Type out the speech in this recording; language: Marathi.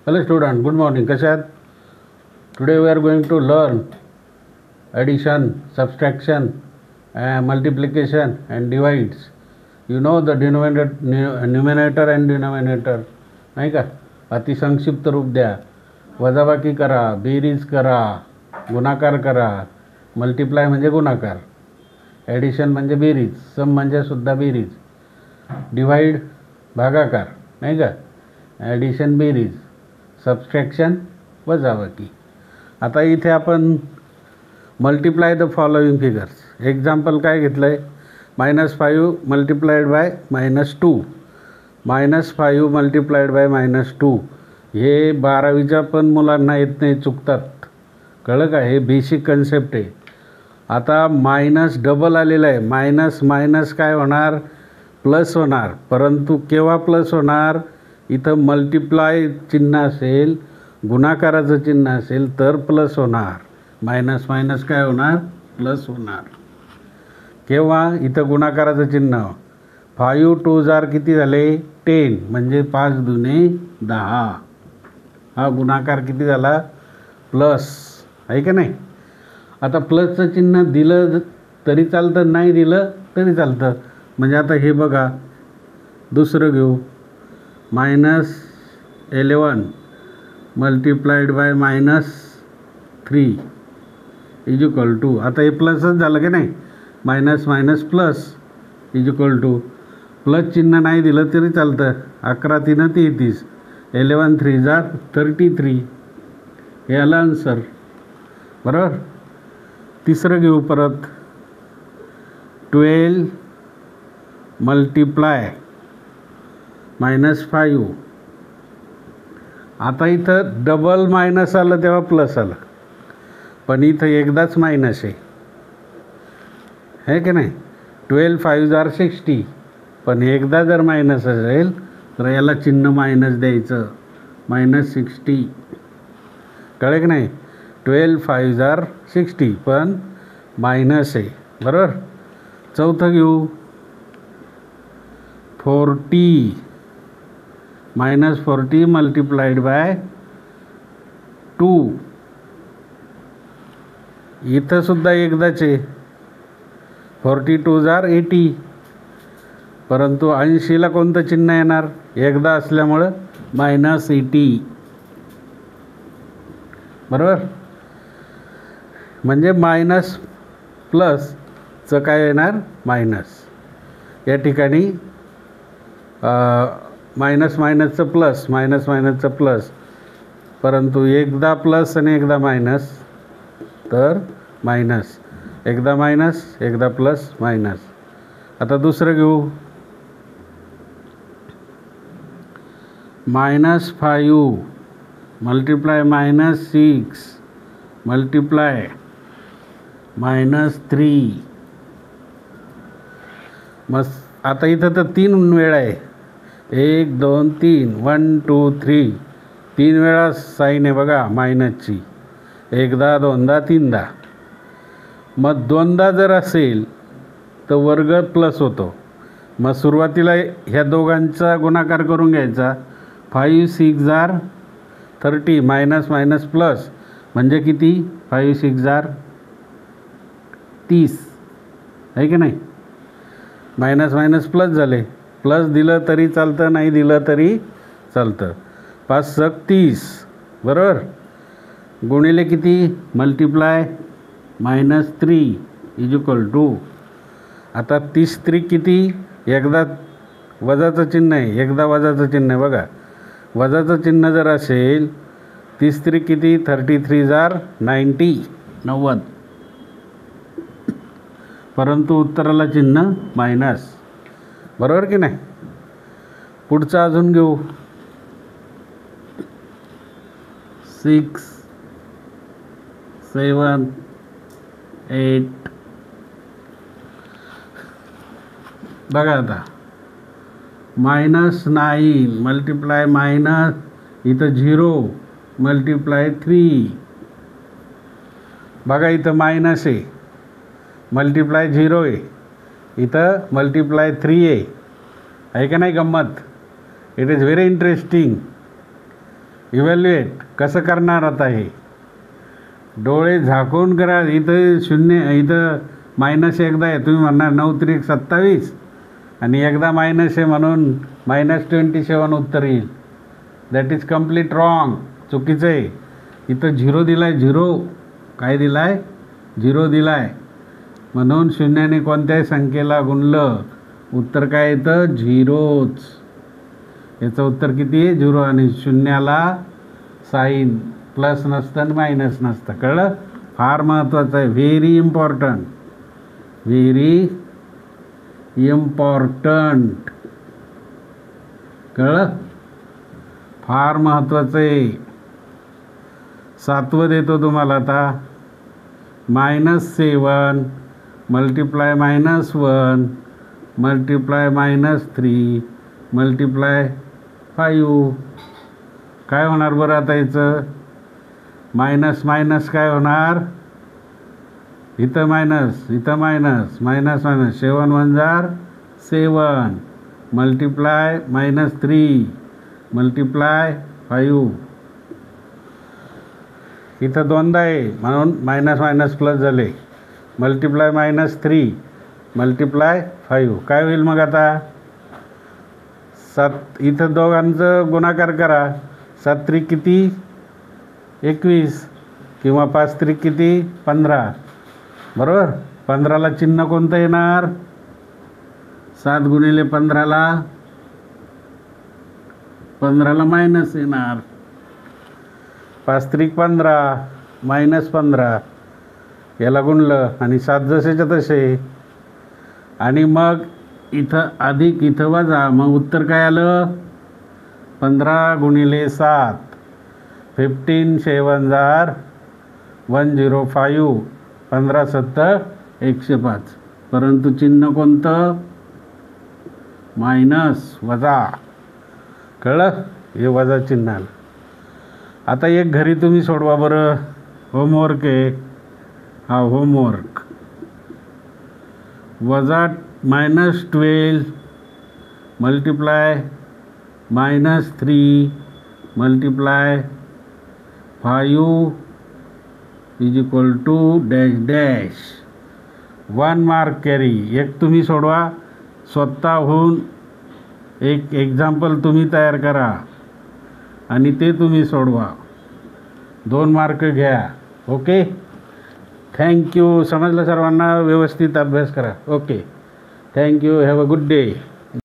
Hello student, good morning. कसे आहात? Today we are going to learn addition, subtraction, multiplication and divides. You know the numerator and denominator, नाही का? अति संक्षिप्त रूप द्या. वजाबाकी करा, बेरीज करा, गुणाकार करा. मल्टिप्लाय म्हणजे गुणाकार, ॲडिशन म्हणजे बेरीज, सम म्हणजे सुद्धा बेरीज, डिवाइड भागाकार, नाही का? ॲडिशन बेरीज, सबस्ट्रॅक्शन वजाबाकी. आता इथे आपण multiply the following figures. Example काय घेतलं आहे? -5 मल्टिप्लाइड बाय -2, -5 मल्टिप्लाइड बाय -2. हे 12वीच्या पण मुलांना येत नाही, चुकतात. कळलं का? हे बेसिक कन्सेप्ट आहे. आता मायनस डबल आलेलं आहे. मायनस मायनस काय होणार? प्लस होणार. परंतु केव्हा प्लस होणार? इथं मल्टिप्लाय चिन्ह असेल, गुणाकाराचं चिन्ह असेल तर प्लस होणार. मायनस मायनस काय होणार? प्लस होणार. केव्हा? इथं गुणाकाराचं चिन्ह. 5 2 किती झाले? 10, म्हणजे 5 दुने 10. हा गुणाकार किती झाला? प्लस, आहे का नाही? आता प्लसचं चिन्ह दिलं तरी चालतं, नाही दिलं तरी चालतं. म्हणजे आता हे बघा, दुसरं घेऊ. -11 multiplied by -3 is equal to, आता हे प्लसच झालं की नाही? Minus minus plus is equal to, plus चिन्ह नाही दिलं तरी चालतं. 11 3 33, 11 3 33. हे आलं आन्सर, बरोबर. तिसरं घेऊ परत. 12 मल्टिप्लाय -5. आता इथं डबल मायनस आलं तेव्हा प्लस आलं, पण इथं एकदाच मायनस आहे की नाही? 12 5 60, पण एकदा जर मायनस असेल तर याला चिन्ह मायनस द्यायचं, -60. कळे की नाही? 12 5 60, पण मायनस आहे, बरोबर. चौथं घेऊ. 40 -40 मल्टिप्लाइड बाय 2. इथं सुद्धा एकदाच आहे. 40 2 80, परंतु 80ला कोणतं चिन्ह येणार? एकदा असल्यामुळं -80, बरोबर. म्हणजे मायनस प्लसचं काय येणार? मायनस. या ठिकाणी मायनस मायनसचं प्लस, मायनस मायनसचं प्लस, परंतु एकदा प्लस आणि एकदा मायनस, तर मायनस. एकदा मायनस, एकदा प्लस, मायनस. आता दुसरं घेऊ. -5 मल्टिप्लाय -6 मल्टिप्लाय -3. मग आता इथं तर 3 वेळा आहे. 1 2 3, 1 2 3, 3 वेळा साईन आहे बघा मायनसची. एकदा, दोनदा, तीनदा. मग दोनदा जर असेल तर वर्ग प्लस होतो. मग सुरुवातीला ह्या दोघांचा गुणाकार करून घ्यायचा. 5 6 30, मायनस मायनस प्लस म्हणजे किती? 5 6 30, आहे की नाही? मायनस मायनस प्लस झाले. प्लस दिलं तरी चालतं, नाही दिलं तरी चालतं. 5 6 30, बरोबर. गुणिले किती? Multiply -3 is equal to. आता 30 3 किती? एकदा वजाचं चिन्ह आहे, एकदा वजाचं चिन्ह आहे बघा. वजाचं चिन्ह जर असेल, 30 3 किती? 33 90, परंतु उत्तराला चिन्ह मायनस, बरोबर की नाही? पुढचं अजून घेऊ. 6 7 8. बघा आता, -9 मल्टिप्लाय मायनस, इथं 0 मल्टिप्लाय 3. बघा इथं मायनस आहे, मल्टिप्लाय 0 आहे, इथं मल्टिप्लाय 3 आहे का नाही? गंमत. It is very interesting. Evaluate कसं करणार आता हे? डोळे झाकून करा. इथं शून्य, इथं मायनस एकदा आहे, तुम्ही म्हणणार 9 त्रिक 27 आणि एकदा मायनस आहे म्हणून -27 उत्तर येईल. दॅट इज कम्प्लीट रॉंग, चुकीचं आहे. इथं 0 दिला आहे, 0 काय दिला आहे? 0 दिला आहे. म्हणून शून्याने कोणत्याही संख्येला गुणलं उत्तर काय येतं? 0च. याचं उत्तर किती आहे? 0. आणि शून्याला साईन प्लस नसतं आणि मायनस नसतं. कळलं? फार महत्त्वाचं आहे. Very important, very important. कळलं? फार महत्त्वाचं आहे. 7वं देतो तुम्हाला आता. -7 मल्टिप्लाय -1 मल्टिप्लाय -3 मल्टिप्लाय 5. काय होणार बरं आता याचं? मायनस मायनस काय होणार? इथं मायनस, इथं मायनस, मायनस मायनस 7 1 जार 7 मल्टिप्लाय -3 मल्टिप्लाय 5. इथं 2दा आहे म्हणून मायनस मायनस प्लस झाले. मल्टिप्लाय -3 मल्टिप्लाय 5 काय होईल मग आता? 7. इथं दोघांचं गुणाकार करा. 7 त्रिक किती? 21 किंवा 5 त्रिक किती? 15. बरोबर? 15ला चिन्ह कोणतं येणार? 7 गुणिले 15ला मायनस येणार. 5 त्रिक 15 -15 याला गुणलं आणि 7 जसेच्या तसे. आणि मग इथं अधिक, इथं वजा, मग उत्तर काय आलं? 15 गुणिले 7 15 7 जार 105 15 7 105. परंतु चिन्ह कोणतं? मायनस, वजा. कळलं? हे वजा चिन्ह आलं. आता एक घरी तुम्ही सोडवा बरं. होमवर्क आहे हा, होमवर्क. वजा -12 multiply -3 multiply 5 is equal to dash dash. 1 mark carry. एक तुम्ही सोडवा स्वतःहून. एक एक्झाम्पल तुम्ही तयार करा आणि ते तुम्ही सोडवा. 2 मार्क घ्या. Okay, thank you. समजलं सर्वांना? व्यवस्थित अभ्यास करा. Okay, thank you. Have a good day.